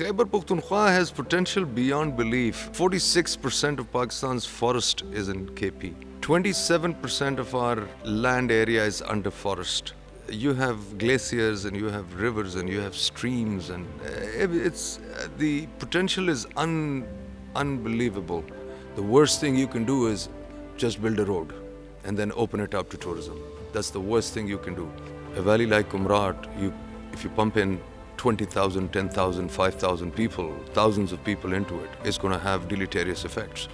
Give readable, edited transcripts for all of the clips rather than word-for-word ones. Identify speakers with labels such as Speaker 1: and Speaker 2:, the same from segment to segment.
Speaker 1: Khyber Pakhtunkhwa has potential beyond belief. 46% of Pakistan's forest is in KP. 27% of our land area is under forest. You have glaciers and you have rivers and you have streams, and the potential is unbelievable. The worst thing you can do is just build a road and then open it up to tourism. That's the worst thing you can do. A valley like Kumrat, if you pump in 20,000, 10,000, 5,000 people, thousands of people into it, it's going to have deleterious effects.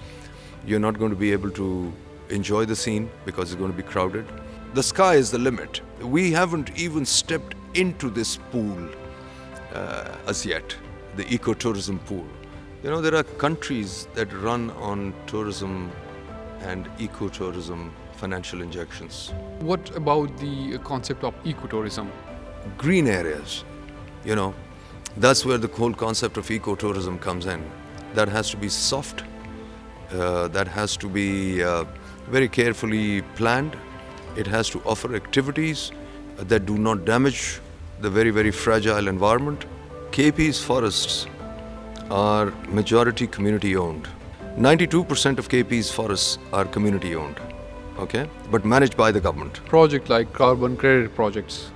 Speaker 1: You're not going to be able to enjoy the scene because it's going to be crowded. The sky is the limit. We haven't even stepped into this pool as yet, the ecotourism pool. You know, there are countries that run on tourism and ecotourism financial injections.
Speaker 2: What about the concept of ecotourism?
Speaker 1: Green areas, you know, that's where the whole concept of ecotourism comes in. That has to be soft, that has to be very carefully planned. It has to offer activities that do not damage the very, very fragile environment. KP's forests are majority community owned. 92% of KP's forests are community owned, okay, but managed by the government.
Speaker 2: Project like carbon credit projects.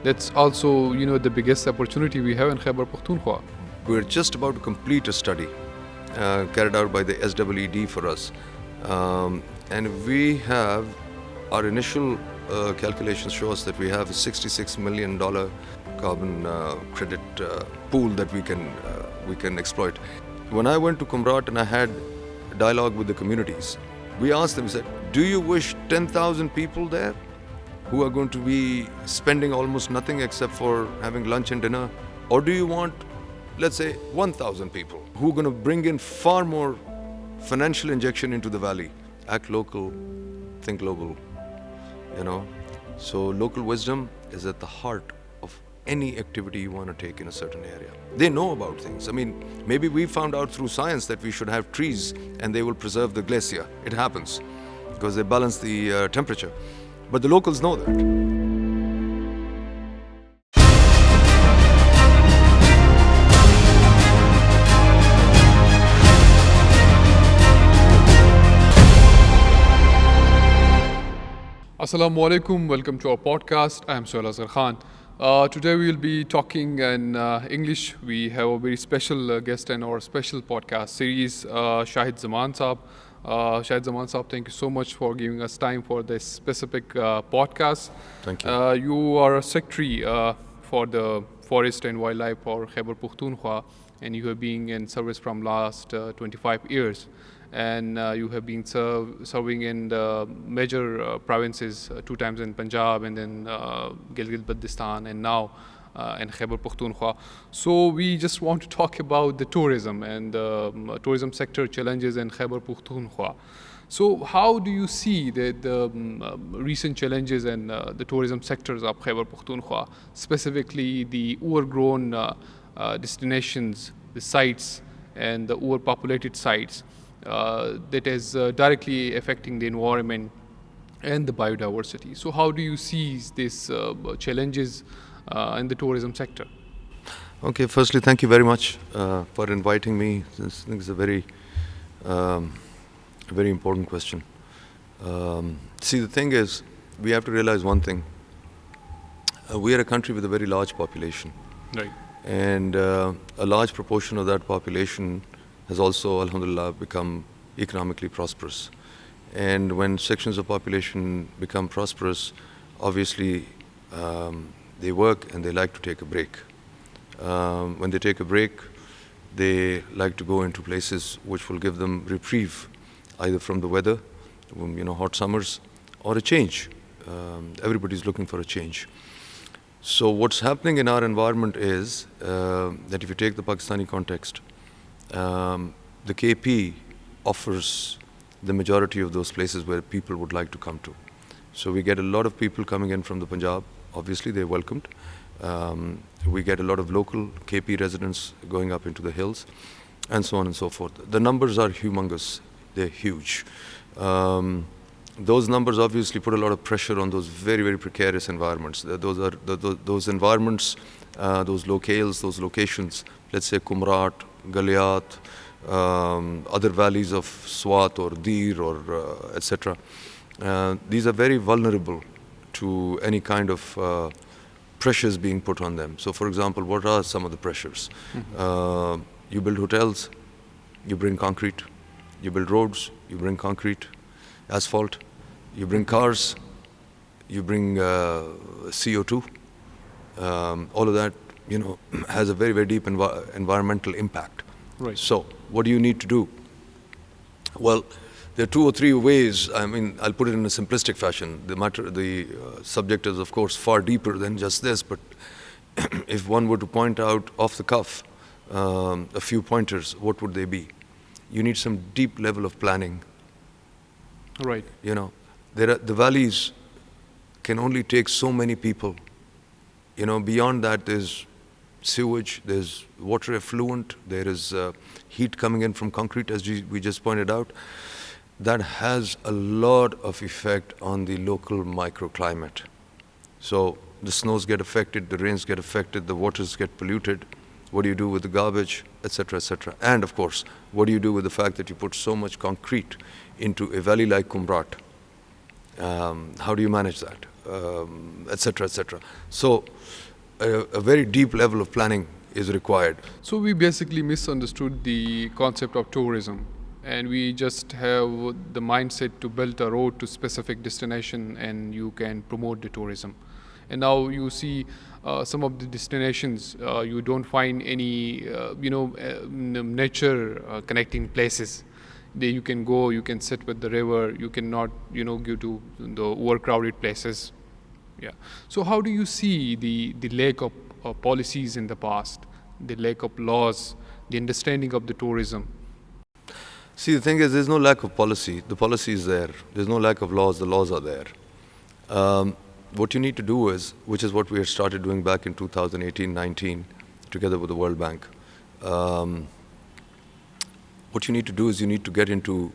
Speaker 2: That's also, the biggest opportunity we have in Khyber Pakhtunkhwa.
Speaker 1: We're just about to complete a study carried out by the SEED for us. And we have, our initial calculations show us that we have a $66 million carbon credit pool that we can exploit. When I went to Kumrat and I had a dialogue with the communities, we asked them, said, do you wish 10,000 people there who are going to be spending almost nothing except for having lunch and dinner? Or do you want, let's say, 1,000 people who are going to bring in far more financial injection into the valley? Act local, think global, So local wisdom is at the heart of any activity you want to take in a certain area. They know about things. I mean, maybe we found out through science that we should have trees and they will preserve the glacier. It happens because they balance the temperature. But the locals know that.
Speaker 2: Assalamu alaikum, welcome to our podcast. I am Sohail Azhar Khan. Today we will be talking in English. We have a very special guest in our special podcast series, Shahid Zaman Saab. Shahid Zaman Saab, thank you so much for giving us time for this specific podcast.
Speaker 1: Thank you.
Speaker 2: You are a secretary for the Forest and Wildlife for Khyber Pakhtunkhwa, and you have been in service from last 25 years. And you have been serving in the major provinces, 2 times in Punjab and then Gilgit-Baltistan, and now in Khyber Pakhtunkhwa. So we just want to talk about the tourism and the tourism sector challenges in Khyber Pakhtunkhwa. So how do you see the recent challenges in the tourism sectors of Khyber Pakhtunkhwa, specifically the overgrown destinations, the sites, and the overpopulated sites? That is directly affecting the environment and the biodiversity. So how do you see these challenges in the tourism sector?
Speaker 1: Okay, firstly, thank you very much for inviting me. This is a very important question. See, the thing is, we have to realize one thing. We are a country with a very large population.
Speaker 2: Right.
Speaker 1: And a large proportion of that population has also, alhamdulillah, become economically prosperous. And when sections of population become prosperous, obviously they work and they like to take a break. When they take a break, they like to go into places which will give them reprieve, either from the weather, hot summers, or a change. Everybody's looking for a change. So what's happening in our environment is that if you take the Pakistani context, the KP offers the majority of those places where people would like to come to. So we get a lot of people coming in from the Punjab. Obviously, they're welcomed. We get a lot of local KP residents going up into the hills, and so on and so forth. The numbers are humongous. They're huge. Those numbers obviously put a lot of pressure on those very, very precarious environments. Those environments those locales, those locations, let's say Kumrat, Galiat, other valleys of Swat or Dir or etc. These are very vulnerable to any kind of pressures being put on them. So for example, what are some of the pressures? You build hotels, you bring concrete. You build roads, you bring concrete, asphalt. You bring cars, you bring CO2. All of that, has a very, very deep environmental impact.
Speaker 2: Right.
Speaker 1: So what do you need to do? Well, there are 2 or 3 ways. I mean, I'll put it in a simplistic fashion. The subject is, of course, far deeper than just this, but if one were to point out off the cuff a few pointers, what would they be? You need some deep level of planning.
Speaker 2: Right.
Speaker 1: The valleys can only take so many people. Beyond that, there's sewage, there's water effluent, there is heat coming in from concrete, as we just pointed out. That has a lot of effect on the local microclimate. So the snows get affected, the rains get affected, the waters get polluted. What do you do with the garbage, etc., etc.? And of course, what do you do with the fact that you put so much concrete into a valley like Kumrat? How do you manage that, etc., etc.? So a very deep level of planning is required.
Speaker 2: So we basically misunderstood the concept of tourism, and we just have the mindset to build a road to specific destination and you can promote the tourism. And now you see some of the destinations, you don't find any, nature connecting places. There you can go, you can sit with the river, you cannot, go to the overcrowded places. Yeah. So how do you see the lack of policies in the past, the lack of laws, the understanding of the tourism?
Speaker 1: See, the thing is, there's no lack of policy. The policy is there. There's no lack of laws. The laws are there. What you need to do is, which is what we had started doing back in 2018-19, together with the World Bank. What you need to do is you need to get into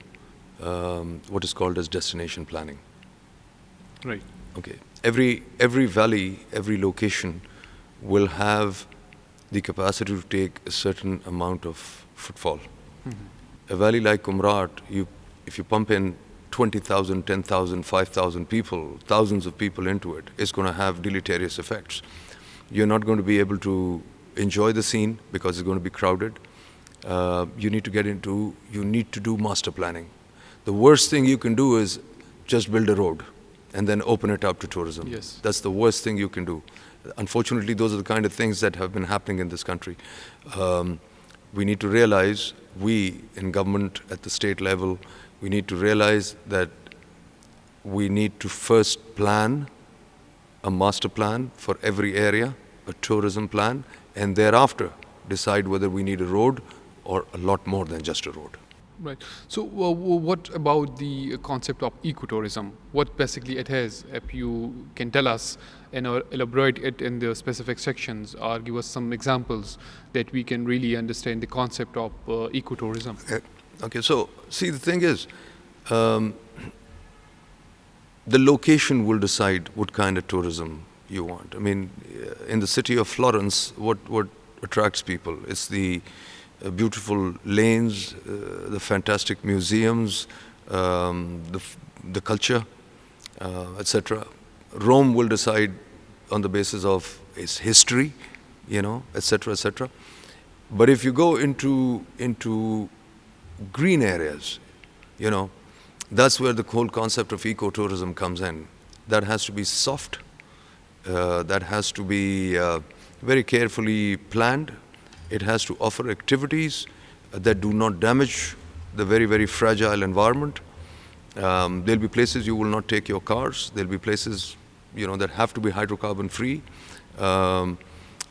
Speaker 1: what is called as destination planning.
Speaker 2: Right.
Speaker 1: Okay. Every valley, every location will have the capacity to take a certain amount of footfall. A valley like Kumrat, if you pump in 20,000, 10,000, 5,000 people, thousands of people into it, it's going to have deleterious effects. You're not going to be able to enjoy the scene because it's going to be crowded. You need to do master planning. The worst thing you can do is just build a road and then open it up to tourism.
Speaker 2: Yes.
Speaker 1: That's the worst thing you can do. Unfortunately, those are the kind of things that have been happening in this country. We need to realize, we in government at the state level, we need to realize that we need to first plan a master plan for every area, a tourism plan, and thereafter decide whether we need a road or a lot more than just a road.
Speaker 2: Right. So what about the concept of ecotourism? What basically it is, if you can tell us and elaborate it in the specific sections or give us some examples that we can really understand the concept of ecotourism.
Speaker 1: Okay, so see, the thing is, the location will decide what kind of tourism you want. I mean, in the city of Florence, what attracts people? It's the beautiful lanes, the fantastic museums, the culture, etc. Rome will decide on the basis of its history, etc., etc. But if you go into green areas, that's where the whole concept of ecotourism comes in. That has to be soft. That has to be very carefully planned. It has to offer activities that do not damage the very, very fragile environment. There'll be places you will not take your cars. There'll be places, that have to be hydrocarbon free.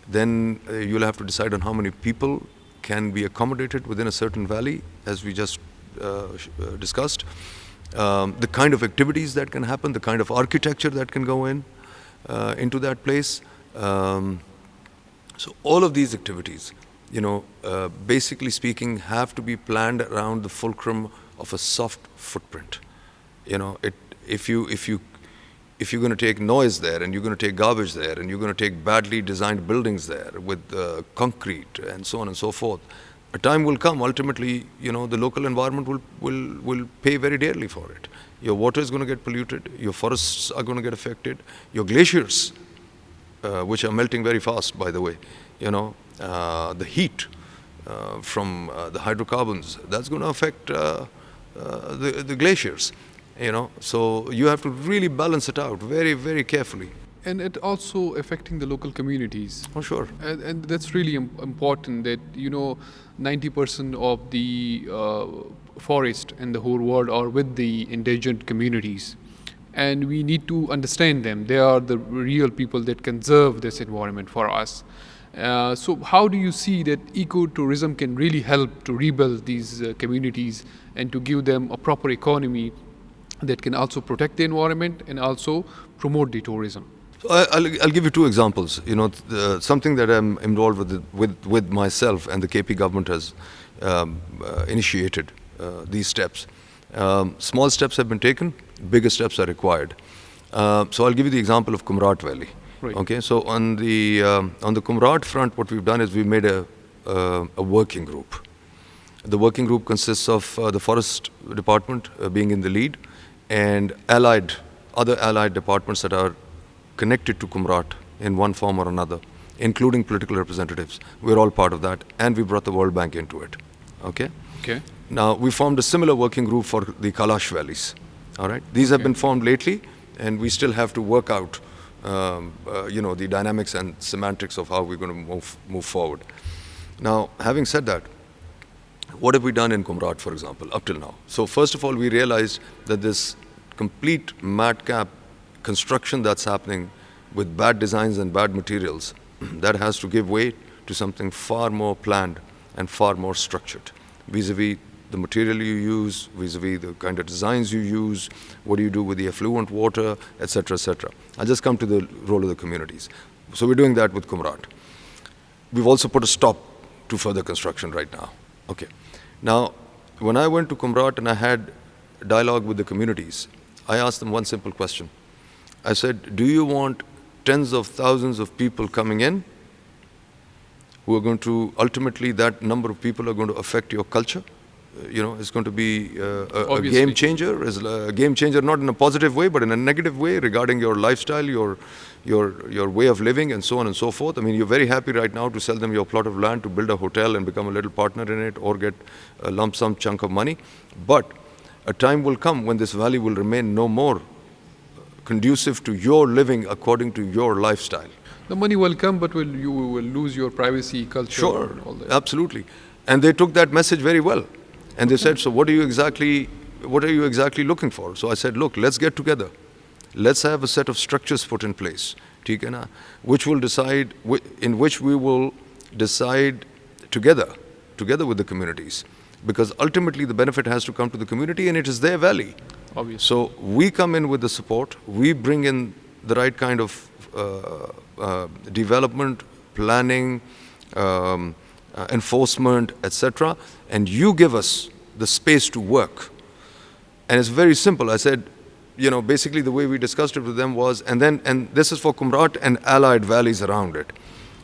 Speaker 1: Then you'll have to decide on how many people can be accommodated within a certain valley, as we just discussed. The kind of activities that can happen, the kind of architecture that can go into that place. So all of these activities, basically speaking, have to be planned around the fulcrum of a soft footprint. If you if you're going to take noise there, and you're going to take garbage there, and you're going to take badly designed buildings there with concrete and so on and so forth, a time will come, ultimately, the local environment will pay very dearly for it. Your water is going to get polluted, your forests are going to get affected, your glaciers, which are melting very fast, by the way, the heat from the hydrocarbons, that's going to affect the glaciers, So you have to really balance it out very, very carefully.
Speaker 2: And it also affecting the local communities.
Speaker 1: Oh, sure.
Speaker 2: And that's really important that, 90% of the forest in the whole world are with the endangered communities. And we need to understand them. They are the real people that conserve this environment for us. So how do you see that ecotourism can really help to rebuild these communities and to give them a proper economy that can also protect the environment and also promote the tourism?
Speaker 1: So I'll give you two examples. Something that I'm involved with myself, and the KP government has initiated these steps. Small steps have been taken, bigger steps are required. So I'll give you the example of Kumrat Valley.
Speaker 2: Right.
Speaker 1: Okay, so on the Kumrat front, what we've done is we've made a working group. The working group consists of the forest department being in the lead, and other allied departments that are connected to Kumrat in one form or another, including political representatives. We're all part of that, and we brought the World Bank into it. Okay?
Speaker 2: Okay.
Speaker 1: Now, we formed a similar working group for the Kalash valleys. All right? These have been formed lately, and we still have to work out the dynamics and semantics of how we're going to move forward. Now, having said that, what have we done in Kumrat, for example, up till now? So first of all, we realized that this complete madcap construction that's happening with bad designs and bad materials, that has to give way to something far more planned and far more structured, vis-a-vis the material you use, vis-a-vis the kind of designs you use, what do you do with the effluent water, etc., etc. I'll just come to the role of the communities. So we're doing that with Kumrat. We've also put a stop to further construction right now. Okay. Now, when I went to Kumrat and I had dialogue with the communities, I asked them one simple question. I said, do you want tens of thousands of people coming in who are going to, ultimately that number of people are going to affect your culture? It's going to be a game changer. It's a game changer not in a positive way, but in a negative way regarding your lifestyle, your way of living, and so on and so forth. I mean, you're very happy right now to sell them your plot of land to build a hotel and become a little partner in it, or get a lump sum chunk of money. But a time will come when this valley will remain no more conducive to your living according to your lifestyle.
Speaker 2: The money will come, but you will lose your privacy, culture.
Speaker 1: Sure,
Speaker 2: and all that.
Speaker 1: Absolutely. And they took that message very well. And they said, so what are you exactly looking for? So I said, look, let's get together. Let's have a set of structures put in place, which will decide, in which we will decide together with the communities. Because ultimately the benefit has to come to the community, and it is their valley.
Speaker 2: Obviously.
Speaker 1: So we come in with the support, we bring in the right kind of development, planning, enforcement, etc., and you give us the space to work. And it's very simple. I said, basically the way we discussed it with them was, and this is for Kumrat and allied valleys around it.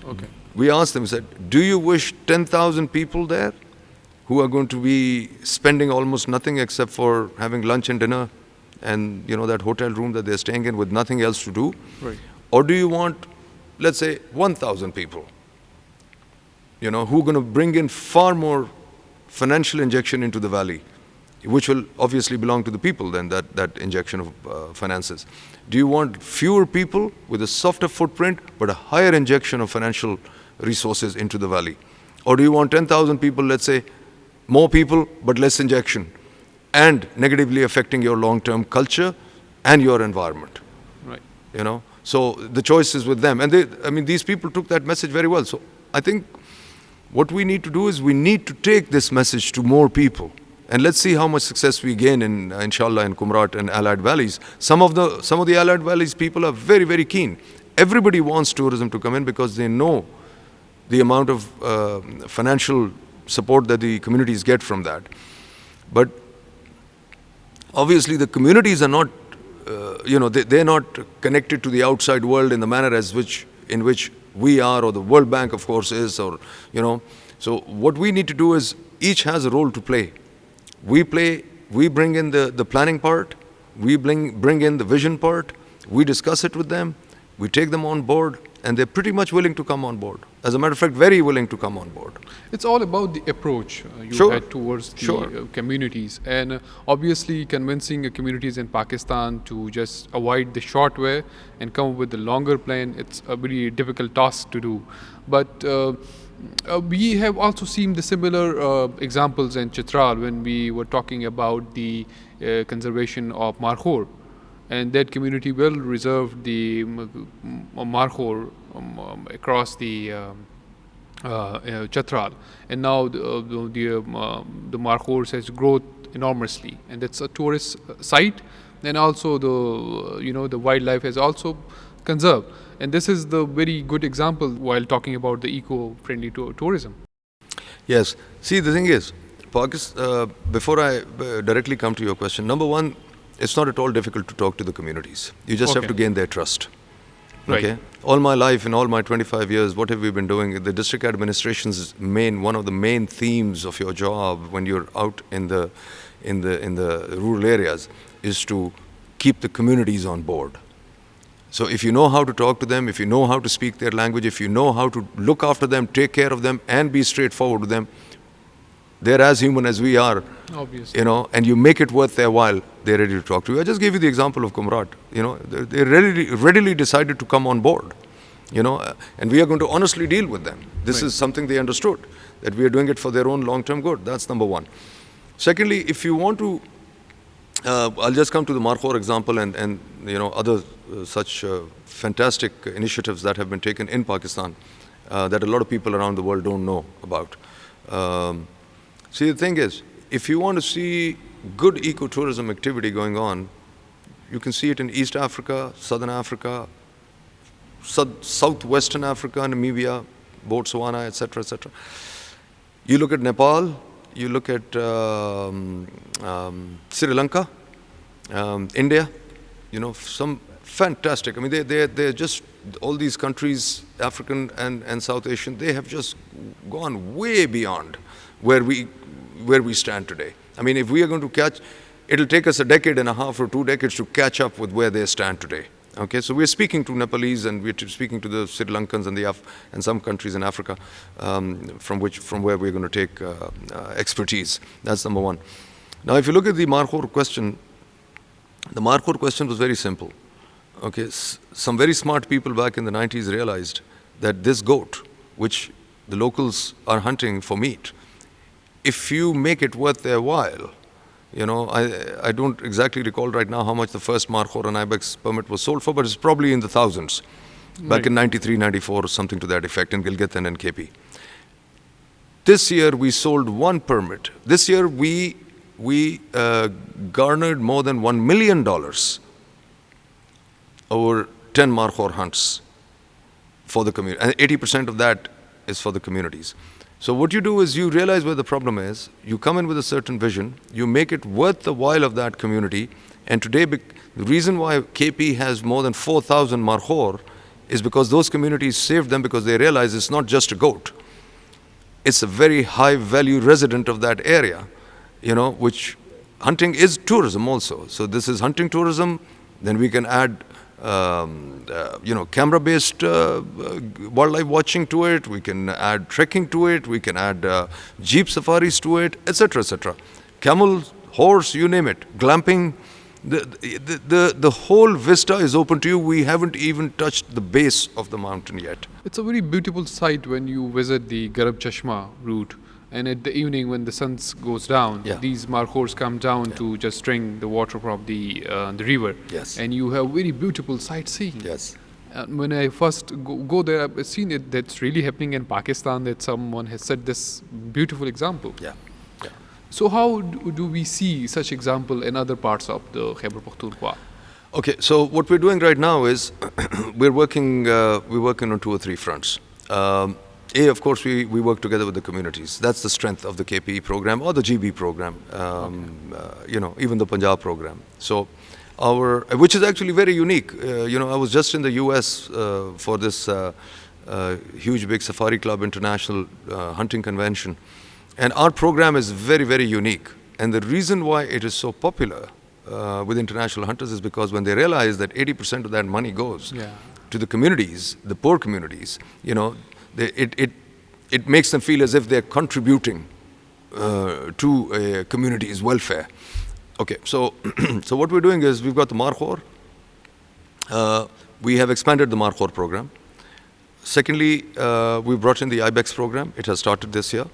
Speaker 2: Okay.
Speaker 1: We asked them, we said, do you wish 10,000 people there who are going to be spending almost nothing except for having lunch and dinner and, that hotel room that they're staying in with nothing else to do?
Speaker 2: Right.
Speaker 1: Or do you want, let's say, 1,000 people, who are going to bring in far more financial injection into the valley, which will obviously belong to the people than that injection of finances? Do you want fewer people with a softer footprint but a higher injection of financial resources into the valley? Or do you want 10,000 people, let's say, more people but less injection, and negatively affecting your long-term culture and your environment?
Speaker 2: Right.
Speaker 1: So the choice is with them. And these people took that message very well. So I think what we need to do is we need to take this message to more people. And let's see how much success we gain inshallah, in Kumrat and allied valleys. Some of the allied valleys people are very, very keen. Everybody wants tourism to come in because they know the amount of financial support that the communities get from that. But obviously the communities are not they're not connected to the outside world in the manner in which we are, or the World Bank, of course, is, or, So what we need to do is each has a role to play. We bring in the planning part, we bring in the vision part, we discuss it with them, we take them on board, and they're pretty much willing to come on board. As a matter of fact, very willing to come on board.
Speaker 2: It's all about the approach you
Speaker 1: Sure.
Speaker 2: had towards the
Speaker 1: Sure.
Speaker 2: communities, and obviously convincing communities in Pakistan to just avoid the short way and come up with the longer plan. It's a very difficult task to do, but we have also seen the similar examples in Chitral when we were talking about the conservation of Markhor. And that community will reserve the Markhor across the Chitral, and now the Markhor has growth enormously, and it's a tourist site, and also the wildlife has also conserved, and this is the very good example while talking about the eco-friendly tourism.
Speaker 1: Yes. See, the thing is, before I directly come to your question, number one, it's not at all difficult to talk to the communities. You just have
Speaker 2: Okay.
Speaker 1: to gain their trust.
Speaker 2: Right.
Speaker 1: Okay. All my life, in all my 25 years, what have we been doing? The district administration's one of the main themes of your job when you're out in the rural areas is to keep the communities on board. So if you know how to talk to them, if you know how to speak their language, if you know how to look after them, take care of them, and be straightforward with them, they're as human as we are.
Speaker 2: Obviously.
Speaker 1: And you make it worth their while, they're ready to talk to you. I just gave you the example of Kumrat. They readily decided to come on board. And we are going to honestly deal with them. This
Speaker 2: Right.
Speaker 1: is something they understood, that we are doing it for their own long-term good. That's number one. Secondly, if you want to, I'll just come to the Markhor example and other such fantastic initiatives that have been taken in Pakistan that a lot of people around the world don't know about. See, the thing is, if you want to see good ecotourism activity going on, you can see it in East Africa, Southern Africa, Southwestern Africa, Namibia, Botswana, etc., etc. You look at Nepal, you look at Sri Lanka, India, some fantastic. I mean, they're just, all these countries, African and South Asian, they have just gone way beyond where we stand today. I mean, if we are going to catch, it'll take us a decade and a half or 2 decades to catch up with where they stand today. Okay, so we're speaking to Nepalese and we're speaking to the Sri Lankans and some countries in Africa from where we're going to take expertise. That's number one. Now, if you look at the Markhor question was very simple. Okay, some very smart people back in the 90s realized that this goat, which the locals are hunting for meat, if you make it worth their while, I don't exactly recall right now how much the first Markhor and Ibex permit was sold for, but it's probably in the thousands. Back
Speaker 2: Right.
Speaker 1: in 93, 94, or something to that effect in Gilgit and KP. This year we sold one permit. This year we garnered more than $1 million over 10 Markhor hunts for the community, and 80% of that is for the communities. So what you do is you realize where the problem is, you come in with a certain vision, you make it worth the while of that community, and today the reason why KP has more than 4,000 Markhor is because those communities saved them because they realize it's not just a goat. It's a very high value resident of that area, which hunting is tourism also. So this is hunting tourism, then we can add camera-based wildlife watching to it. We can add trekking to it. We can add jeep safaris to it, etc., etc. Camel, horse, you name it. Glamping. The whole vista is open to you. We haven't even touched the base of the mountain yet.
Speaker 2: It's a very beautiful sight when you visit the Garab Chashma route, and at the evening when the sun goes down,
Speaker 1: Yeah.
Speaker 2: these Markhors come down to just drink the water from the river.
Speaker 1: Yes.
Speaker 2: And you have very beautiful sightseeing.
Speaker 1: Yes.
Speaker 2: When I first go there, I've seen it. That's really happening in Pakistan. That someone has set this beautiful example.
Speaker 1: Yeah. Yeah.
Speaker 2: So how do we see such example in other parts of the Khyber Pakhtunkhwa?
Speaker 1: Okay, so what we're doing right now is we're working on 2 or 3 fronts. Of course, we work together with the communities. That's the strength of the KP program or the GB program, even the Punjab program. So which is actually very unique. I was just in the US for this huge big Safari Club International hunting convention, and our program is very, very unique. And the reason why it is so popular with international hunters is because when they realize that 80% of that money goes to the communities, the poor communities, it makes them feel as if they're contributing to a community's welfare. Okay, so so what we're doing is we've got the Markhor. We have expanded the Markhor program. Secondly, we brought in the IBEX program. It has started this year.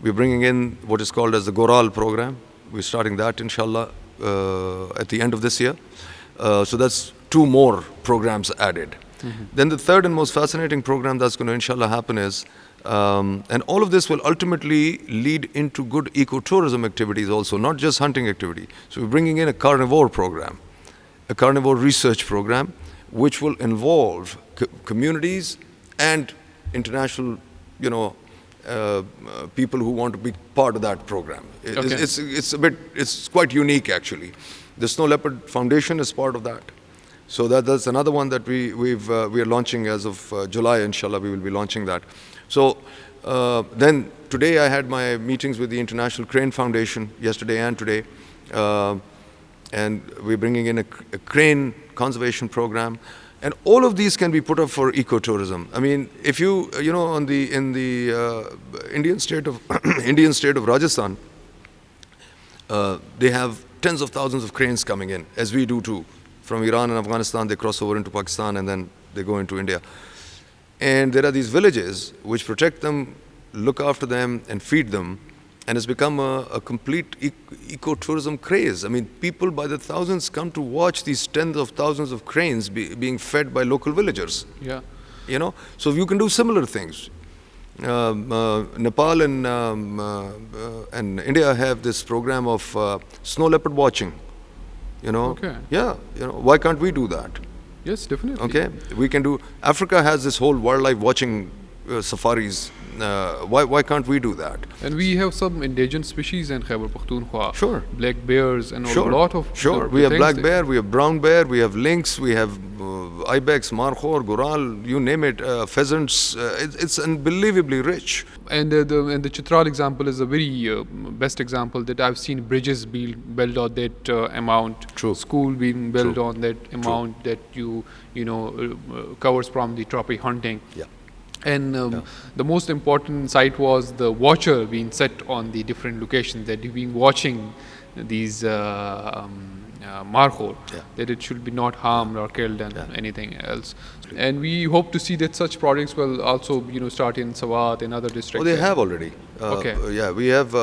Speaker 1: We're bringing in what is called as the Goral program. We're starting that, inshallah, at the end of this year. So that's 2 more programs added. Then the third and most fascinating program that's going to, inshallah, happen is, and all of this will ultimately lead into good ecotourism activities also, not just hunting activity. So we're bringing in a carnivore program, a carnivore research program, which will involve communities and international, people who want to be part of that program. It's quite unique actually. The Snow Leopard Foundation is part of that. So that's another one that we are launching as of July, inshallah. We will be launching that. So then today I had my meetings with the International Crane Foundation yesterday and today, and we're bringing in a crane conservation program, and all of these can be put up for ecotourism. I mean, if in the Indian state of Rajasthan, they have tens of thousands of cranes coming in, as we do too. From Iran and Afghanistan, they cross over into Pakistan and then they go into India. And there are these villages which protect them, look after them, and feed them. And it's become a complete ecotourism craze. I mean, people by the thousands come to watch these tens of thousands of cranes being fed by local villagers.
Speaker 2: Yeah.
Speaker 1: So you can do similar things. Nepal and India have this program of snow leopard watching.
Speaker 2: Okay.
Speaker 1: Yeah. Why can't we do that?
Speaker 2: Yes, definitely.
Speaker 1: Okay, we can do. Africa has this whole wildlife watching safaris. Why can't we do that?
Speaker 2: And we have some endangered species in Khyber Pakhtunkhwa.
Speaker 1: Sure.
Speaker 2: Black bears and a lot of.
Speaker 1: Sure. We have black bear, we have brown bear, we have lynx, we have ibex, markhor, goral, you name it, pheasants. It's unbelievably rich.
Speaker 2: And the Chitral example is a very best example that I've seen bridges being built on that amount.
Speaker 1: True.
Speaker 2: School being built
Speaker 1: True.
Speaker 2: on that amount that covers from the trophy hunting.
Speaker 1: Yeah.
Speaker 2: And the most important site was the watcher being set on the different locations that you've been watching these markhor, that it should be not harmed or killed and anything else. And we hope to see that such projects will also start in Sawat and other districts.
Speaker 1: Oh, they have already.
Speaker 2: Okay.
Speaker 1: Yeah, we have.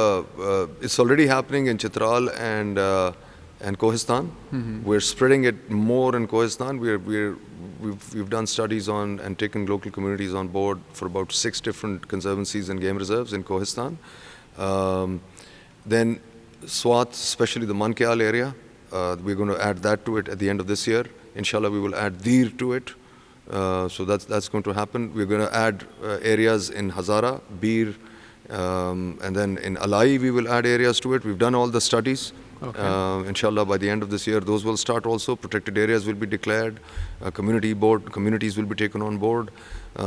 Speaker 1: It's already happening in Chitral and Kohistan. We're spreading it more in Kohistan. We've done studies on and taken local communities on board for about 6 different conservancies and game reserves in Kohistan. Then Swat, especially the Mankyal area, we're going to add that to it at the end of this year. Inshallah, we will add Dir to it. So that's going to happen. We're going to add areas in Hazara, Bir, and then in Alai we will add areas to it. We've done all the studies. Okay. Inshallah, by the end of this year, those will start also. Protected areas will be declared. Communities will be taken on board.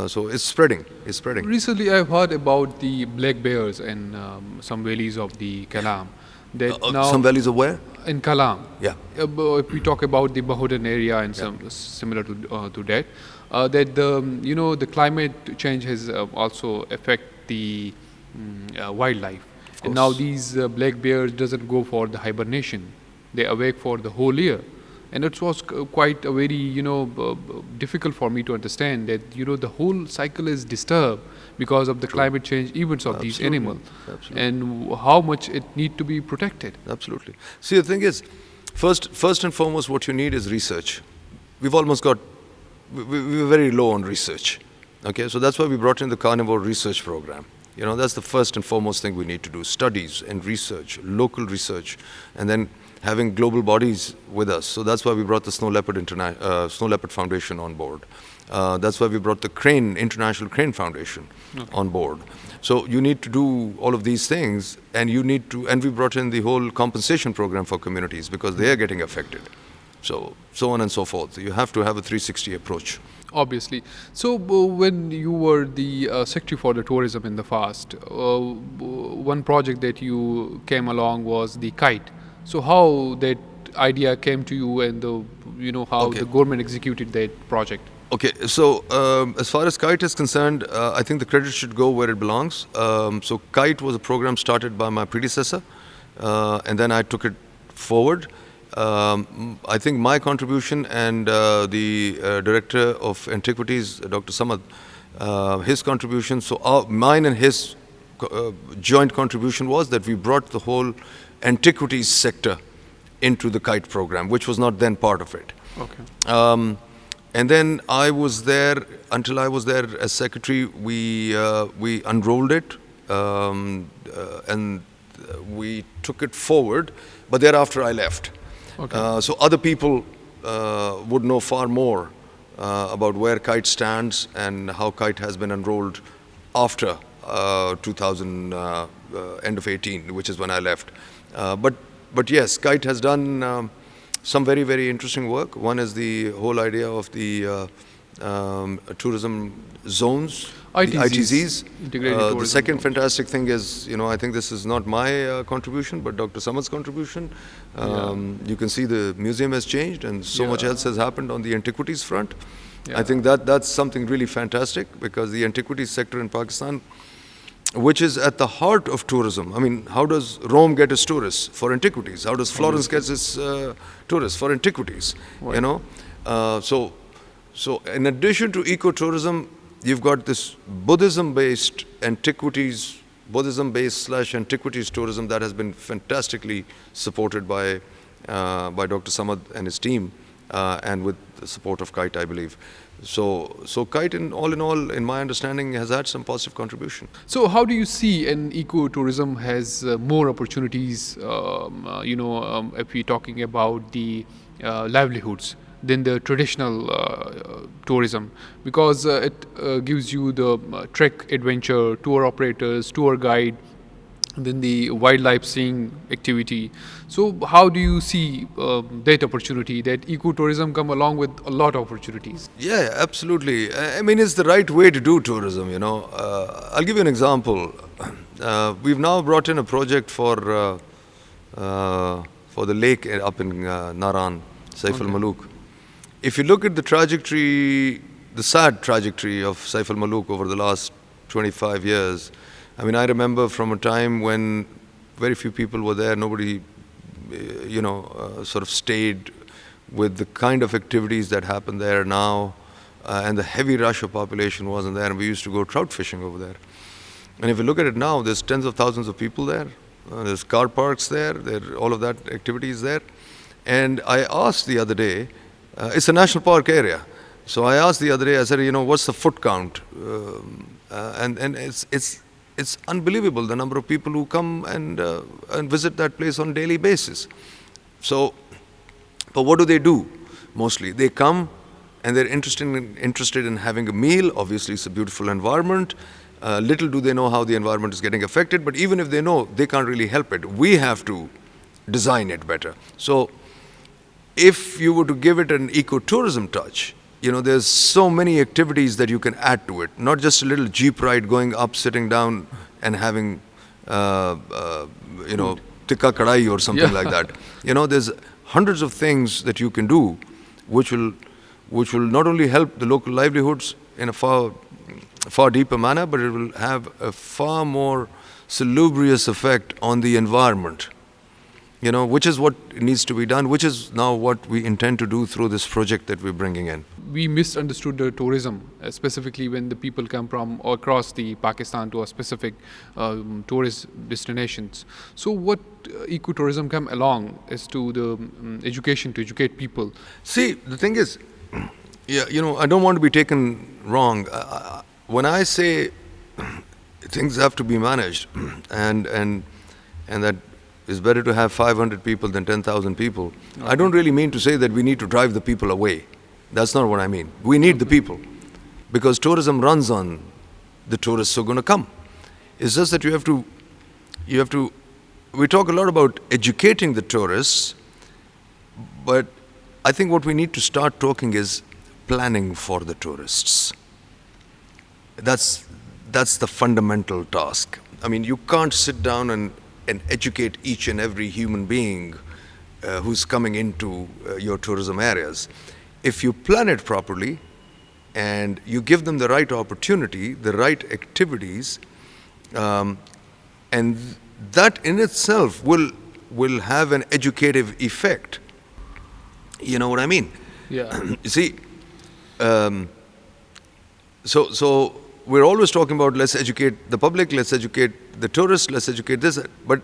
Speaker 1: So it's spreading. It's spreading.
Speaker 2: Recently, I've heard about the black bears in some valleys of the Kalam.
Speaker 1: Some valleys of where?
Speaker 2: In Kalam.
Speaker 1: Yeah.
Speaker 2: If we talk about the Bahudan area and some similar to that, that the climate change has also affect the wildlife. And now these black bears doesn't go for the hibernation; they awake for the whole year, and it was quite a very difficult for me to understand that the whole cycle is disturbed because of the climate change events of these animals, and how much it need to be protected.
Speaker 1: Absolutely. See, the thing is, first and foremost, what you need is research. We've almost got we're very low on research. Okay, so that's why we brought in the carnivore research program. That's the first and foremost thing we need to do: studies and research, local research, and then having global bodies with us. So that's why we brought the Snow Leopard Foundation on board. That's why we brought the International Crane Foundation on board. So you need to do all of these things, and we brought in the whole compensation program for communities because they are getting affected. So on and so forth. You have to have a 360 approach.
Speaker 2: Obviously. So when you were the secretary for the tourism in the past, one project that you came along was the KITE. So how that idea came to you, and how
Speaker 1: Okay.
Speaker 2: the government executed that project?
Speaker 1: Okay, so as far as KITE is concerned, I think the credit should go where it belongs. So KITE was a program started by my predecessor, and then I took it forward. I think my contribution and the Director of Antiquities, Dr. Samad, his contribution, so mine and his joint contribution was that we brought the whole antiquities sector into the KITE program, which was not then part of it.
Speaker 2: Okay.
Speaker 1: And then I was there, until I was there as secretary, we unrolled it and we took it forward, but thereafter I left.
Speaker 2: Okay.
Speaker 1: So other people would know far more about where KITE stands and how KITE has been enrolled after 2000, end of 18, which is when I left. But yes, KITE has done some very, very interesting work. One is the whole idea of the tourism zones,
Speaker 2: ITZs,
Speaker 1: the ITZs.
Speaker 2: integrated
Speaker 1: The
Speaker 2: tourism
Speaker 1: second
Speaker 2: zones.
Speaker 1: fantastic thing is, I think this is not my contribution, but Dr. Samad's contribution. You can see the museum has changed, and so much
Speaker 2: Yeah.
Speaker 1: else has happened on the antiquities front.
Speaker 2: Yeah.
Speaker 1: I think that's something really fantastic, because the antiquities sector in Pakistan, which is at the heart of tourism. I mean, how does Rome get its tourists? For antiquities. How does Florence get its tourists? For antiquities.
Speaker 2: Right.
Speaker 1: So in addition to ecotourism, you've got this Buddhism-based antiquities, Buddhism-based/antiquities tourism that has been fantastically supported by Dr. Samad and his team, and with the support of KITE, I believe. So KITE, in all, in my understanding, has had some positive contribution.
Speaker 2: So how do you see an ecotourism has more opportunities, if we're talking about the livelihoods than the traditional tourism? Because it gives you the trek adventure, tour operators, tour guide, then the wildlife seeing activity. So how do you see that opportunity, that ecotourism come along with a lot of opportunities?
Speaker 1: Yeah, absolutely. I mean, it's the right way to do tourism, I'll give you an example. We've now brought in a project for the lake up in Naran, Saif al-Maluk. If you look at the trajectory, the sad trajectory of Saif al-Maluk over the last 25 years, I mean, I remember from a time when very few people were there, nobody, sort of stayed with the kind of activities that happen there now, and the heavy rush of population wasn't there, and we used to go trout fishing over there. And if you look at it now, there's tens of thousands of people there, there's car parks there, all of that activity is there. And I asked the other day, it's a national park area, so I asked the other day, I said, what's the foot count? And it's unbelievable, the number of people who come and visit that place on a daily basis. So, but what do they do? Mostly, they come and they're interested in having a meal. Obviously, it's a beautiful environment. Little do they know how the environment is getting affected, but even if they know, they can't really help it. We have to design it better. So, if you were to give it an ecotourism touch, there's so many activities that you can add to it. Not just a little jeep ride going up, sitting down, and having, tikka kadai or something like that. There's hundreds of things that you can do, which will not only help the local livelihoods in a far deeper manner, but it will have a far more salubrious effect on the environment. Which is what needs to be done, which is now what we intend to do through this project that we're bringing in.
Speaker 2: We misunderstood the tourism, specifically when the people come from across the Pakistan to a specific tourist destinations. So what ecotourism come along is to the education, to educate people.
Speaker 1: See, the thing is, I don't want to be taken wrong. When I say things have to be managed, and that it's better to have 500 people than 10,000 people. Okay. I don't really mean to say that we need to drive the people away. That's not what I mean. We need the people, because tourism runs on the tourists who are going to come. It's just that you have to, we talk a lot about educating the tourists, but I think what we need to start talking is planning for the tourists. That's the fundamental task. I mean, you can't sit down and educate each and every human being who's coming into your tourism areas. If you plan it properly and you give them the right opportunity, the right activities, and that in itself will have an educative effect. You know what I mean?
Speaker 2: Yeah.
Speaker 1: You see, so we're always talking about let's educate the public, let's educate the tourists, let's educate this, but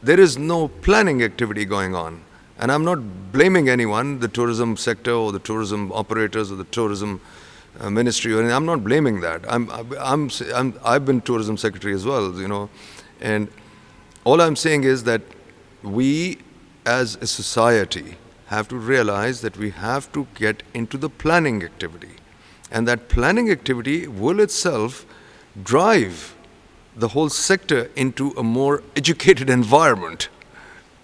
Speaker 1: there is no planning activity going on. And I'm not blaming anyone, the tourism sector or the tourism operators or the tourism ministry or anything. I'm not blaming that. I've been tourism secretary as well, you know, and all I'm saying is that we as a society have to realize that we have to get into the planning activity. And that planning activity will itself drive the whole sector into a more educated environment,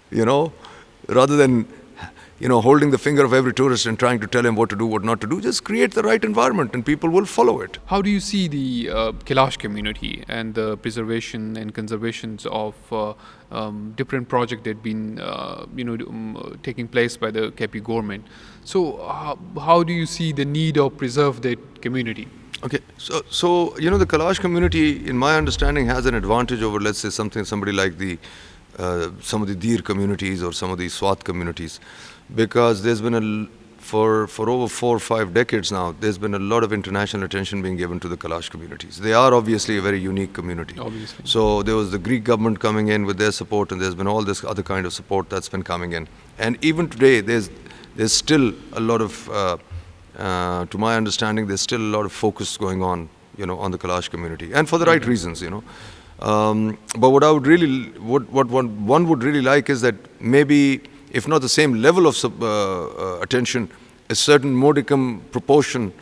Speaker 1: you know, rather than, you know, holding the finger of every tourist and trying to tell him what to do, what not to do. Just create the right environment and people will follow it.
Speaker 2: How do you see the Kailash community and the preservation and conservations of different projects that have been taking place by the KP government? So how do you see the need of preserve that community?
Speaker 1: Okay, so you know, the Kailash community, in my understanding, has an advantage over, let's say, somebody like some of the Dir communities or some of the Swat communities, because there's been for over 4 or 5 decades now, there's been a lot of international attention being given to the Kailash communities. They are obviously a very unique community.
Speaker 2: Obviously.
Speaker 1: So there was the Greek government coming in with their support, and there's been all this other kind of support that's been coming in. And even today, there's still a lot of to my understanding, there's still a lot of focus going on, you know, on the Kailash community, and for the right reasons, you know. But what one would really like is that maybe, if not the same level of attention, a certain modicum proportion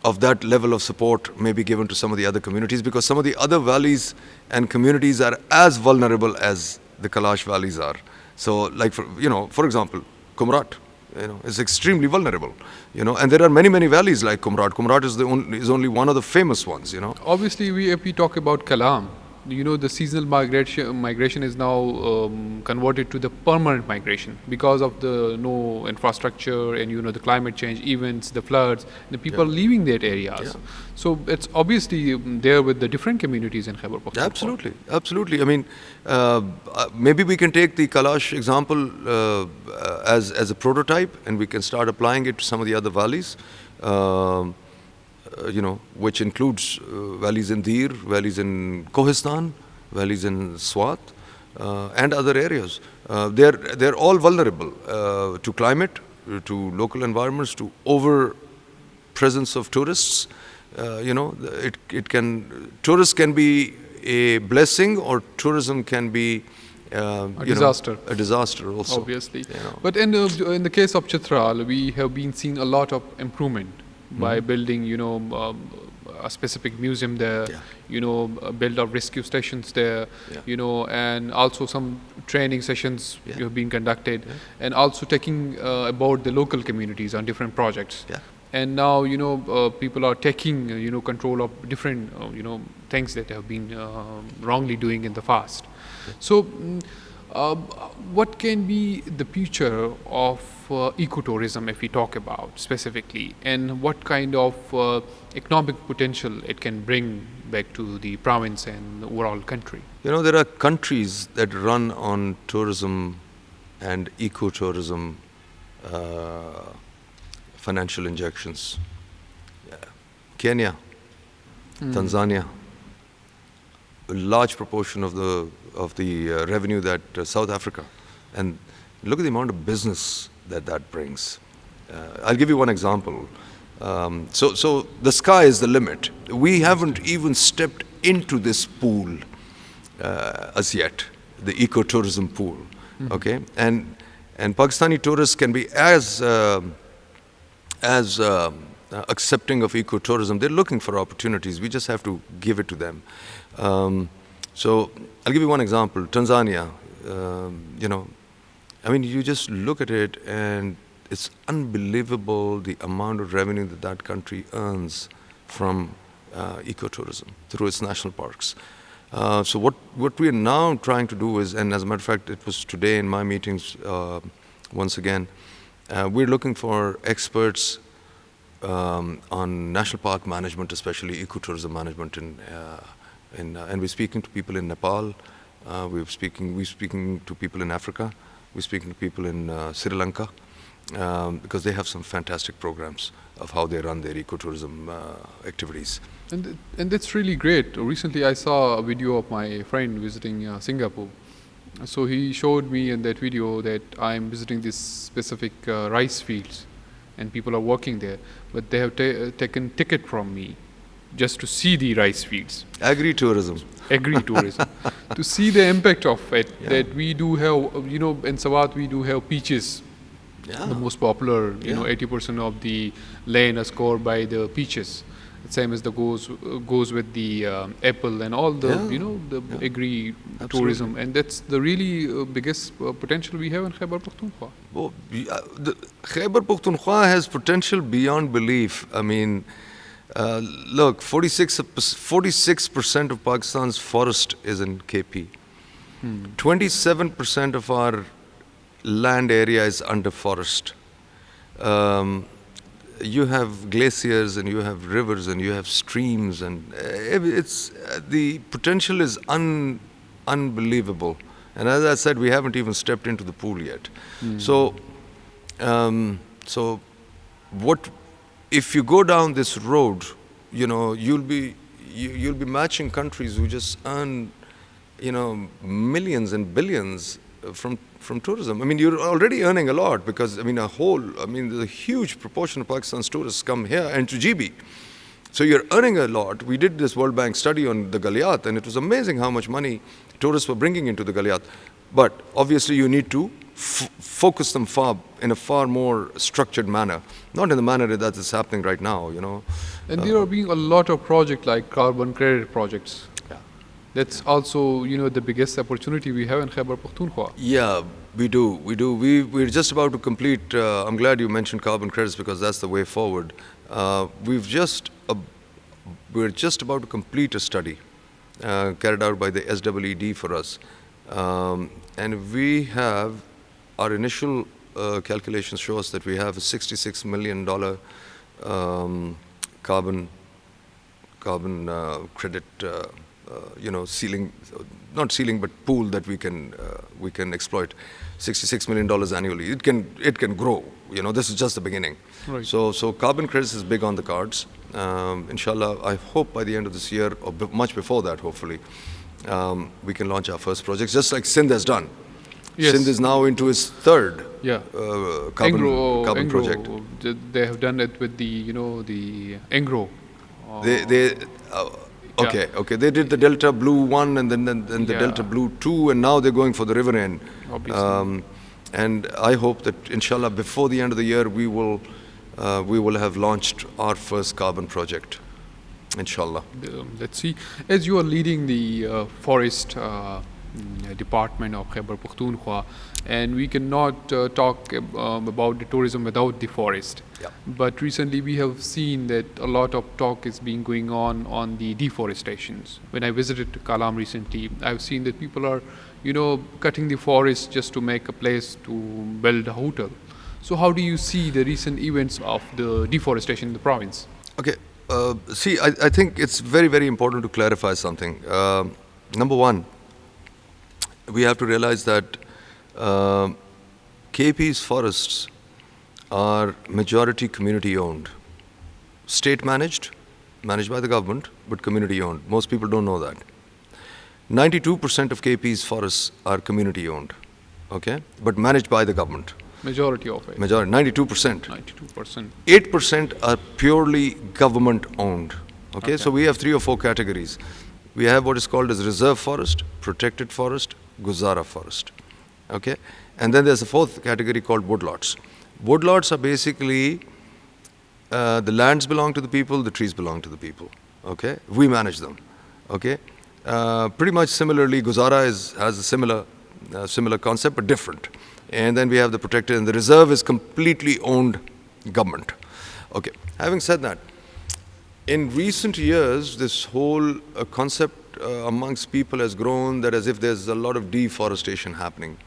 Speaker 1: of that level of support may be given to some of the other communities, because some of the other valleys and communities are as vulnerable as the Kailash valleys are. So, like for example, Kumrat, you know, is extremely vulnerable, you know, and there are many valleys like Kumrat. Kumrat is only one of the famous ones, you know.
Speaker 2: Obviously, if we talk about Kalam, you know, the seasonal migration is now converted to the permanent migration because of the no infrastructure and, you know, the climate change events, the floods, the people are leaving their areas.
Speaker 1: Yeah.
Speaker 2: So it's obviously there with the different communities in Khyber Pakhtunkhwa.
Speaker 1: Absolutely. I mean, maybe we can take the Kailash example as a prototype, and we can start applying it to some of the other valleys. You know, which includes valleys in Dir, valleys in Kohistan, valleys in Swat, and other areas. They're all vulnerable to climate, to local environments, to over presence of tourists. You know, tourists can be a blessing, or tourism can be a disaster also.
Speaker 2: Obviously,
Speaker 1: you know.
Speaker 2: But in the case of Chitral, we have been seeing a lot of improvement by building, you know, a specific museum there, you know, build up rescue stations there, you know, and also some training sessions have been conducted, and also taking about the local communities on different projects. And now, you know, people are taking, you know, control of different, you know, things that have been wrongly doing in the past. So, what can be the future of ecotourism, if we talk about specifically, and what kind of economic potential it can bring back to the province and the overall country?
Speaker 1: You know, there are countries that run on tourism and ecotourism financial injections. Kenya, Tanzania, a large proportion of the revenue that South Africa, and look at the amount of business that brings. I'll give you one example. So the sky is the limit. We haven't even stepped into this pool as yet, the ecotourism pool. Okay, and Pakistani tourists can be as accepting of ecotourism. They're looking for opportunities. We just have to give it to them. So I'll give you one example. Tanzania, you know, I mean, you just look at it, and it's unbelievable the amount of revenue that that country earns from ecotourism through its national parks. So what we are now trying to do is, and as a matter of fact, it was today in my meetings once again, we're looking for experts on national park management, especially ecotourism management, and we're speaking to people in Nepal. We're speaking to people in Africa. We're speaking to people in Sri Lanka because they have some fantastic programs of how they run their ecotourism activities.
Speaker 2: And that's really great. Recently, I saw a video of my friend visiting Singapore. So he showed me in that video that I'm visiting this specific rice fields, and people are working there, but they have taken ticket from me just to see the rice fields.
Speaker 1: Agri-tourism.
Speaker 2: Agri-tourism. To see the impact of it,
Speaker 1: Yeah.
Speaker 2: that we do have, in Sawat we do have peaches.
Speaker 1: Yeah.
Speaker 2: The most popular,
Speaker 1: Yeah.
Speaker 2: 80% of the land is covered by the peaches. Same as the goes with the apple and all the,
Speaker 1: Yeah.
Speaker 2: the
Speaker 1: Yeah.
Speaker 2: agri-tourism.
Speaker 1: Absolutely.
Speaker 2: And that's the really biggest potential we have in Khyber Pakhtunkhwa.
Speaker 1: Oh, the Khyber Pakhtunkhwa has potential beyond belief. I mean, look, 46% of Pakistan's forest is in KP. 27% of our land area is under forest. You have glaciers and you have rivers and you have streams, and it's the potential is unbelievable. And as I said, we haven't even stepped into the pool yet. So what if you go down this road? You'll be matching countries who just earn millions and billions from tourism. I mean, you're already earning a lot because there's a huge proportion of Pakistan's tourists come here and to GB. So you're earning a lot. We did this World Bank study on the Galiat, and it was amazing how much money tourists were bringing into the Galiat. But obviously you need to focus them in a far more structured manner, not in the manner that is happening right now,
Speaker 2: And there are being a lot of projects like carbon credit projects.
Speaker 1: Yeah.
Speaker 2: That's also, the biggest opportunity we have in Khyber Pakhtunkhwa.
Speaker 1: Yeah, we do. We're just about to complete, I'm glad you mentioned carbon credits because that's the way forward. We're just about to complete a study carried out by the SEED for us. And we have, our initial calculations show us that we have a $66 million carbon credit, ceiling, not ceiling, but pool that we can exploit. $66 million annually. It can grow. This is just the beginning.
Speaker 2: Right.
Speaker 1: So carbon credits is big on the cards. Inshallah, I hope by the end of this year, or much before that, hopefully, we can launch our first projects, just like Sindh has done.
Speaker 2: Yes.
Speaker 1: Sindh is now into its third carbon
Speaker 2: Engro,
Speaker 1: project.
Speaker 2: They have done it with the, the Engro.
Speaker 1: Okay. They did the Delta Blue 1 and then the Delta Blue 2, and now they're going for the River End.
Speaker 2: Obviously.
Speaker 1: And I hope that, inshallah, before the end of the year, we will have launched our first carbon project. Inshallah.
Speaker 2: Let's see. As you are leading the forest department of Khyber Pakhtunkhwa, and we cannot talk about the tourism without the forest.
Speaker 1: Yeah.
Speaker 2: But recently we have seen that a lot of talk is being going on the deforestations. When I visited Kalam recently, I've seen that people are, cutting the forest just to make a place to build a hotel. So how do you see the recent events of the deforestation in the province?
Speaker 1: Okay. I think it's very, very important to clarify something. Number one, we have to realize that KP's forests are majority community owned. State managed by the government, but community owned. Most people don't know that. 92% of KP's forests are community owned, okay, but managed by the government.
Speaker 2: Majority of it.
Speaker 1: 92%.
Speaker 2: 92%.
Speaker 1: 8% are purely government owned. Okay, so we have 3 or 4 categories. We have what is called as reserve forest, protected forest, Guzara forest. Okay, and then there's a 4th category called woodlots. Woodlots are basically the lands belong to the people, the trees belong to the people. Okay, we manage them. Okay, pretty much similarly, Guzara has a similar concept but different. And then we have the protected, and the reserve is completely owned government. Okay, having said that, in recent years, this whole concept amongst people has grown that as if there's a lot of deforestation happening.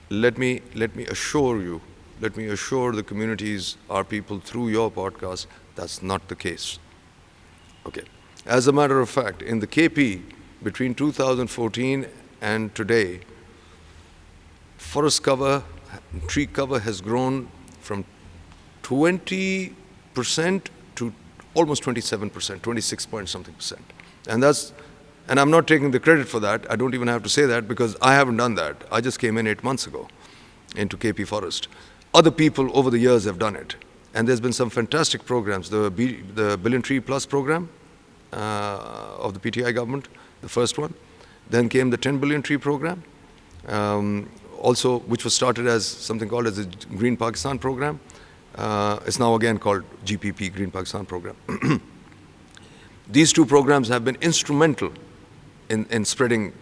Speaker 1: Let me assure you, let me assure the communities, our people through your podcast, that's not the case. Okay. As a matter of fact, in the KP, between 2014 and today, forest cover, tree cover has grown from 20% to almost 27%, 26 point something percent. And I'm not taking the credit for that. I don't even have to say that because I haven't done that. I just came in 8 months ago into KP Forest. Other people over the years have done it. And there's been some fantastic programs. The Billion Tree Plus program of the PTI government, the first one. Then came the 10 billion tree program, also which was started as something called as the Green Pakistan program. It's now again called GPP, Green Pakistan program. These two programs have been instrumental in spreading,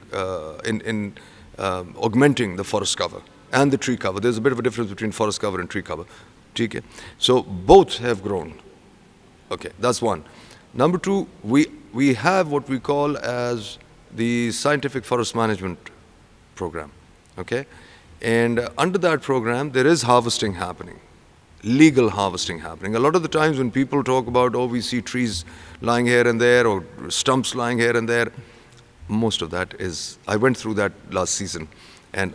Speaker 1: augmenting the forest cover and the tree cover. There's a bit of a difference between forest cover and tree cover. Okay? So both have grown. Okay, that's one. Number two, we have what we call as the Scientific Forest Management Program. Okay? And under that program, there is harvesting happening, legal harvesting happening. A lot of the times when people talk about, oh, we see trees lying here and there or stumps lying here and there, most of that is, I went through that last season, and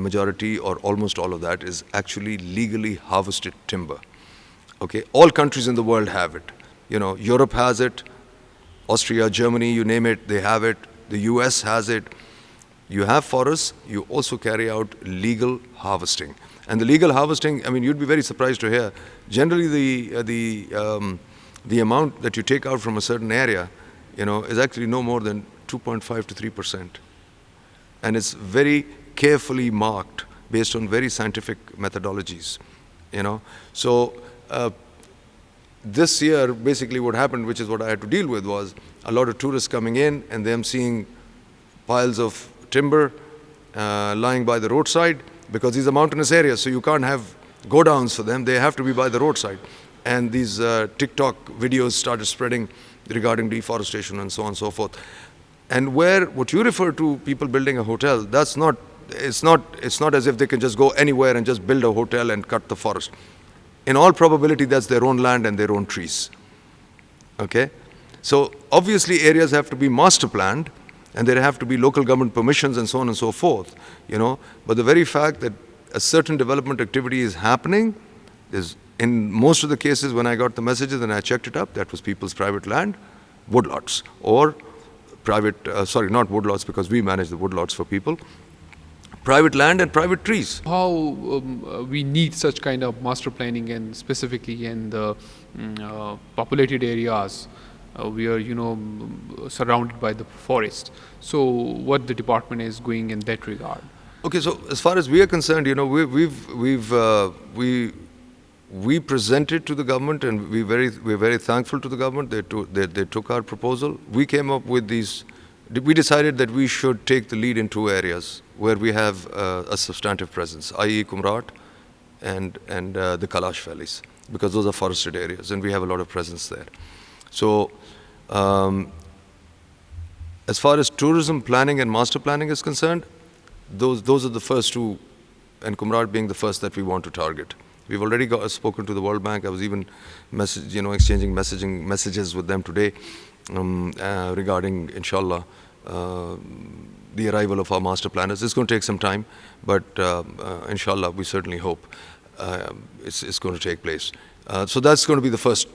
Speaker 1: majority or almost all of that is actually legally harvested timber. Okay, all countries in the world have it. You know, Europe has it, Austria, Germany, you name it, they have it. The US has it. You have forests, you also carry out legal harvesting. And the legal harvesting, I mean, you'd be very surprised to hear, generally the amount that you take out from a certain area, you know, is actually no more than 2.5 to 3%. And it's very carefully marked based on very scientific methodologies, you know. So this year, basically what happened, which is what I had to deal with, was a lot of tourists coming in and them seeing piles of timber lying by the roadside, because these are mountainous areas, so you can't have go-downs for them. They have to be by the roadside. And these TikTok videos started spreading regarding deforestation and so on and so forth. And what you refer to people building a hotel, it's not as if they can just go anywhere and just build a hotel and cut the forest. In all probability, that's their own land and their own trees. Okay? So obviously areas have to be master planned, and there have to be local government permissions and so on and so forth, you know. But the very fact that a certain development activity is happening is, in most of the cases when I got the messages and I checked it up, that was people's private land, woodlots, or private, sorry, not woodlots because we manage the woodlots for people, private land and private trees.
Speaker 2: How we need such kind of master planning, and specifically in the populated areas we are, you know, surrounded by the forest. So what the department is going in that regard?
Speaker 1: Okay, so as far as we are concerned, you know, we presented to the government, and we're very thankful to the government. They took our proposal. We came up with these. We decided that we should take the lead in two areas where we have a substantive presence, i.e. Kumrat and the Kalash valleys, because those are forested areas and we have a lot of presence there. So as far as tourism planning and master planning is concerned, those are the first two, and Kumrat being the first that we want to target. We've already spoken to the World Bank. I was even exchanging messages with them today regarding, inshallah, the arrival of our master planners. It's going to take some time, but inshallah, we certainly hope it's going to take place. So that's going to be the first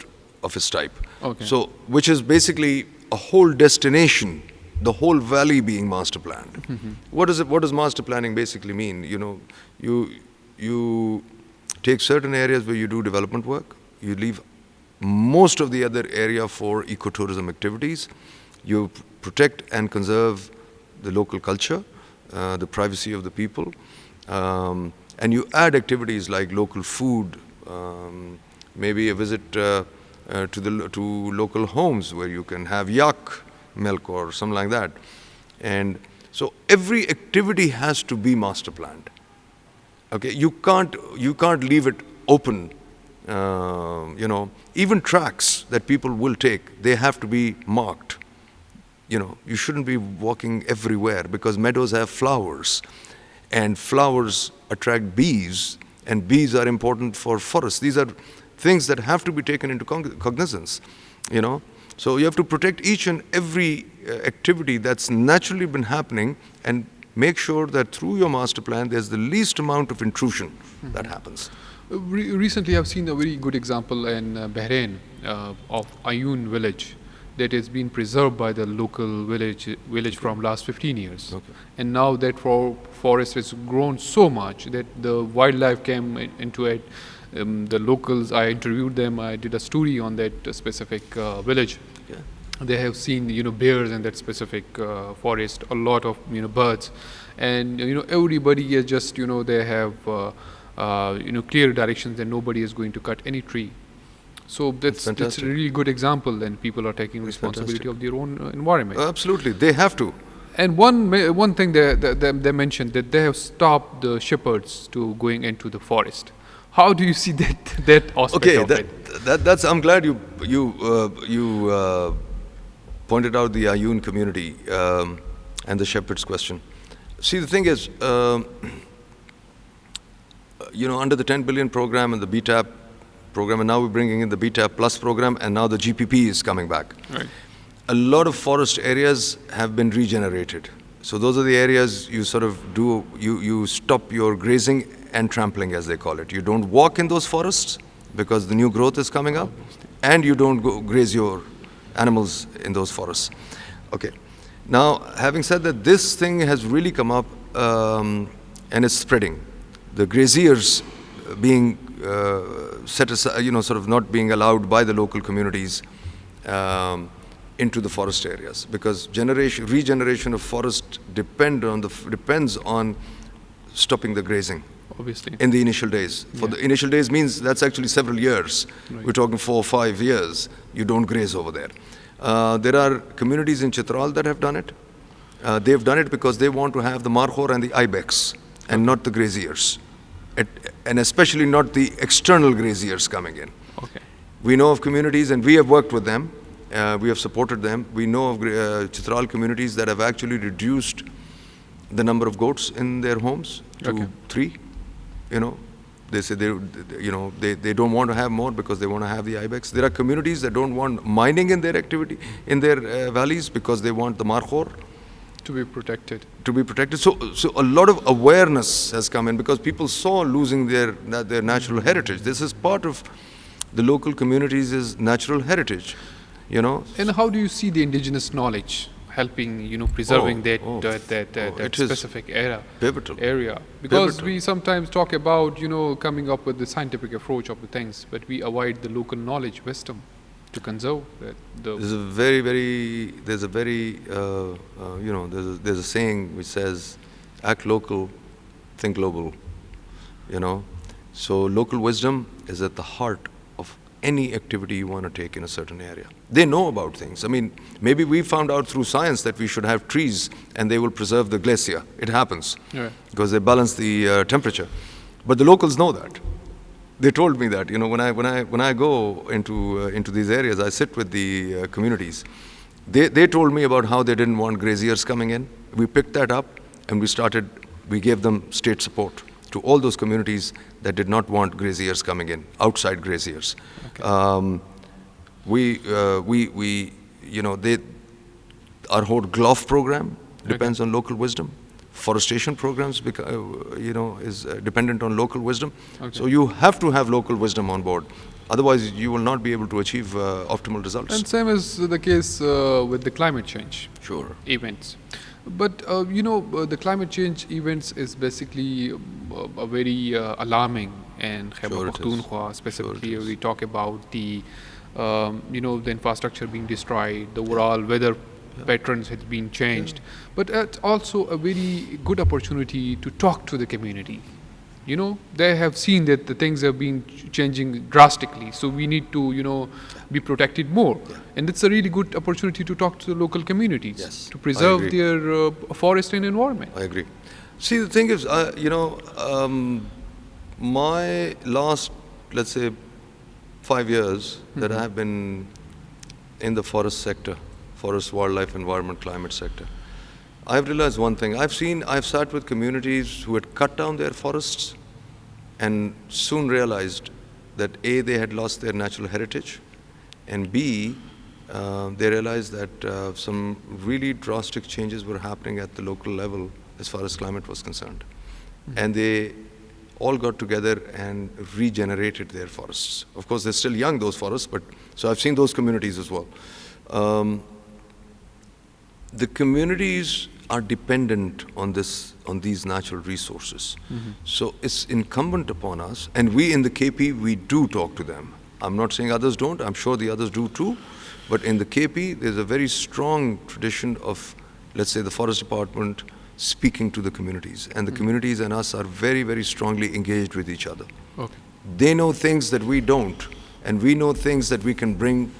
Speaker 1: of its type.
Speaker 2: Okay.
Speaker 1: So, which is basically a whole destination, the whole valley being master planned. Mm-hmm. What does master planning basically mean? You know, you take certain areas where you do development work, you leave most of the other area for ecotourism activities, you protect and conserve the local culture, the privacy of the people, and you add activities like local food, maybe a visit to local homes where you can have yak milk or something like that. And so every activity has to be master planned. Okay, you can't leave it open. Even tracks that people will take, they have to be marked. You shouldn't be walking everywhere because meadows have flowers, and flowers attract bees, and bees are important for forests. These are things that have to be taken into cognizance. So you have to protect each and every activity that's naturally been happening, and make sure that through your master plan there's the least amount of intrusion that happens.
Speaker 2: Recently, I've seen a very good example in Bahrain of Ayun village that has been preserved by the local village from last 15 years.
Speaker 1: Okay.
Speaker 2: And now that forest has grown so much that the wildlife came into it. The locals, I interviewed them, I did a story on that specific village.
Speaker 1: Yeah.
Speaker 2: They have seen bears in that specific forest, a lot of birds, and everybody is just they have clear directions and nobody is going to cut any tree. So that's a really good example, and people are taking responsibility of their own environment.
Speaker 1: Absolutely, they have to.
Speaker 2: And one thing they mentioned that they have stopped the shepherds to going into the forest. How do you see that aspect of it?
Speaker 1: That's. I'm glad you pointed out the Ayun community and the shepherds question. See, the thing is, under the 10 billion program and the BTAP program, and now we're bringing in the BTAP Plus program, and now the GPP is coming back.
Speaker 2: Right.
Speaker 1: A lot of forest areas have been regenerated. So those are the areas you sort of do, you stop your grazing and trampling, as they call it. You don't walk in those forests because the new growth is coming up, and you don't go graze your animals in those forests. Okay. Now, having said that, this thing has really come up and it's spreading. The graziers being set aside, sort of not being allowed by the local communities into the forest areas, because regeneration of forest depends on stopping the grazing.
Speaker 2: Obviously.
Speaker 1: In the initial days. For the initial days means that's actually several years. Right. We're talking 4 or 5 years. You don't graze over there. There are communities in Chitral that have done it. They've done it because they want to have the markhor and the ibex, and not the graziers. And especially not the external graziers coming in.
Speaker 2: Okay.
Speaker 1: We know of communities, and we have worked with them. We have supported them. We know of Chitral communities that have actually reduced the number of goats in their homes to 3. They say they don't want to have more because they want to have the ibex. There are communities that don't want mining in their activity, in their valleys, because they want the markhor
Speaker 2: to be protected.
Speaker 1: So a lot of awareness has come in because people saw losing their natural heritage. This is part of the local communities' natural heritage.
Speaker 2: And how do you see the indigenous knowledge helping, preserving that specific area? Because we sometimes talk about, coming up with the scientific approach of the things, but we avoid the local knowledge, wisdom to conserve that.
Speaker 1: There's a saying which says, act local, think global, So local wisdom is at the heart of any activity you want to take in a certain area. They know about things. I mean, maybe we found out through science that we should have trees and they will preserve the glacier. It happens because they balance the temperature. But the locals know that. They told me that, when I go into these areas, I sit with the communities. They told me about how they didn't want graziers coming in. We picked that up and we gave them state support to all those communities that did not want graziers coming in, outside graziers. Okay. Our whole GLOF program depends on local wisdom. Forestation programs, is dependent on local wisdom. Okay. So you have to have local wisdom on board. Otherwise, you will not be able to achieve optimal results.
Speaker 2: And same is the case with the climate change events. But, the climate change events is basically a very alarming, and Khyber Pakhtunkhwa specifically, we talk about the infrastructure being destroyed, the overall weather patterns has been changed. But it's also a very good opportunity to talk to the community. They have seen that the things have been changing drastically, so we need to, be protected more. And it's a really good opportunity to talk to the local communities to preserve their forest and environment.
Speaker 1: I agree. See, the thing is, My last, let's say, 5 years that I have been in the forest sector, forest, wildlife, environment, climate sector, I've realized one thing. I've sat with communities who had cut down their forests and soon realized that A, they had lost their natural heritage, and B, they realized that some really drastic changes were happening at the local level as far as climate was concerned. And they all got together and regenerated their forests. Of course, they're still young, those forests, but so I've seen those communities as well. The communities are dependent on these natural resources. So it's incumbent upon us, and we in the KP, we do talk to them. I'm not saying others don't, I'm sure the others do too, but in the KP, there's a very strong tradition of, let's say, the forest department speaking to the communities, and the communities and us are very, very strongly engaged with each other.
Speaker 2: Okay.
Speaker 1: They know things that we don't, and we know things that we can bring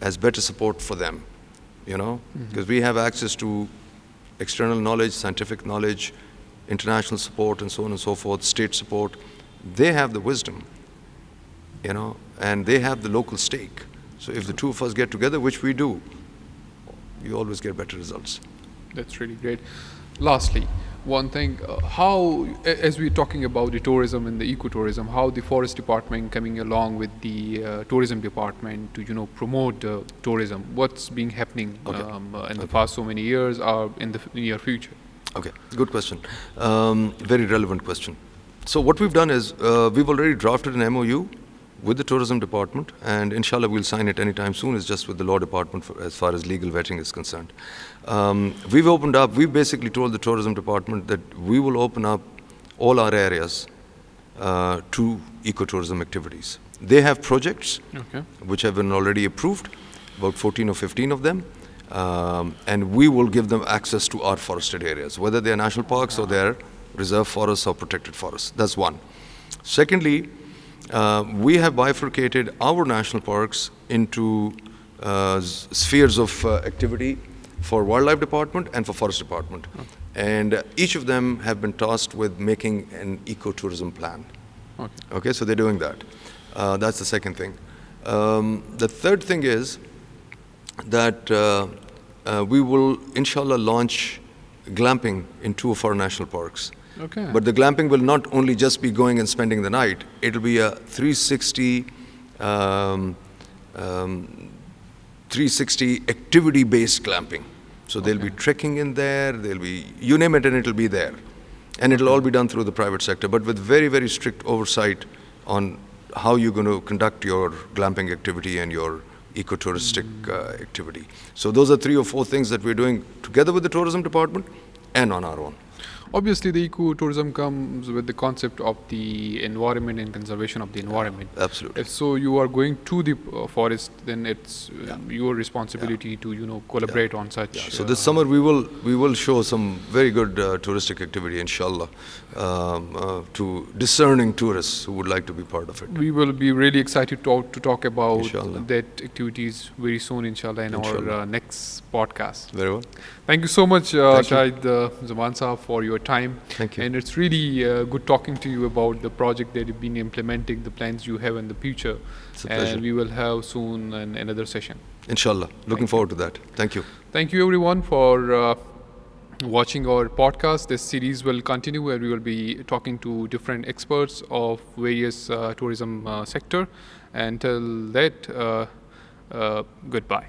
Speaker 1: as better support for them, you know, because we have access to external knowledge, scientific knowledge, international support, and so on and so forth, state support. They have the wisdom, you know, and they have the local stake. So if the two of us get together, which we do, you always get better results.
Speaker 2: That's really great. Lastly, one thing, how, as we're talking about the tourism and the ecotourism, how the forest department coming along with the tourism department to, you know, promote tourism, what's been happening in the past so many years or in the near future?
Speaker 1: Okay, good question. Very relevant question. So what we've done is, we've already drafted an MOU with the tourism department, and inshallah we'll sign it anytime soon. It's just with the law department as far as legal vetting is concerned. We've basically told the tourism department that we will open up all our areas to ecotourism activities. They have projects which have been already approved, about 14 or 15 of them, and we will give them access to our forested areas, whether they're national parks or they're reserve forests or protected forests. That's one. Secondly, we have bifurcated our national parks into spheres of activity for wildlife department and for forest department. And each of them have been tasked with making an ecotourism plan. Okay, so they're doing that. That's the second thing. The third thing is that we will, inshallah, launch glamping in 2 of our national parks.
Speaker 2: Okay.
Speaker 1: But the glamping will not only just be going and spending the night. It'll be a 360 activity-based glamping. So there'll be trekking in there, there'll be, you name it, and it'll be there. And it'll all be done through the private sector, but with very, very strict oversight on how you're going to conduct your glamping activity and your ecotouristic activity. So those are 3 or 4 things that we're doing together with the tourism department and on our own.
Speaker 2: Obviously, the ecotourism comes with the concept of the environment and conservation of the environment.
Speaker 1: Absolutely.
Speaker 2: If so you are going to the forest, then it's your responsibility to, you know, collaborate on such.
Speaker 1: So this summer we will show some very good touristic activity, inshallah, to discerning tourists who would like to be part of it.
Speaker 2: We will be really excited to talk about
Speaker 1: Inshallah.
Speaker 2: that activities very soon, inshallah, in our next podcast.
Speaker 1: Very well.
Speaker 2: Thank you so much, Shahid Zaman Saab, for your time.
Speaker 1: Thank you.
Speaker 2: And it's really good talking to you about the project that you've been implementing, the plans you have in the future.
Speaker 1: It's a pleasure.
Speaker 2: And we will have soon another session.
Speaker 1: Inshallah. Looking forward to that. Thank you.
Speaker 2: Thank you everyone for watching our podcast. This series will continue where we will be talking to different experts of various tourism sector. Until that, goodbye.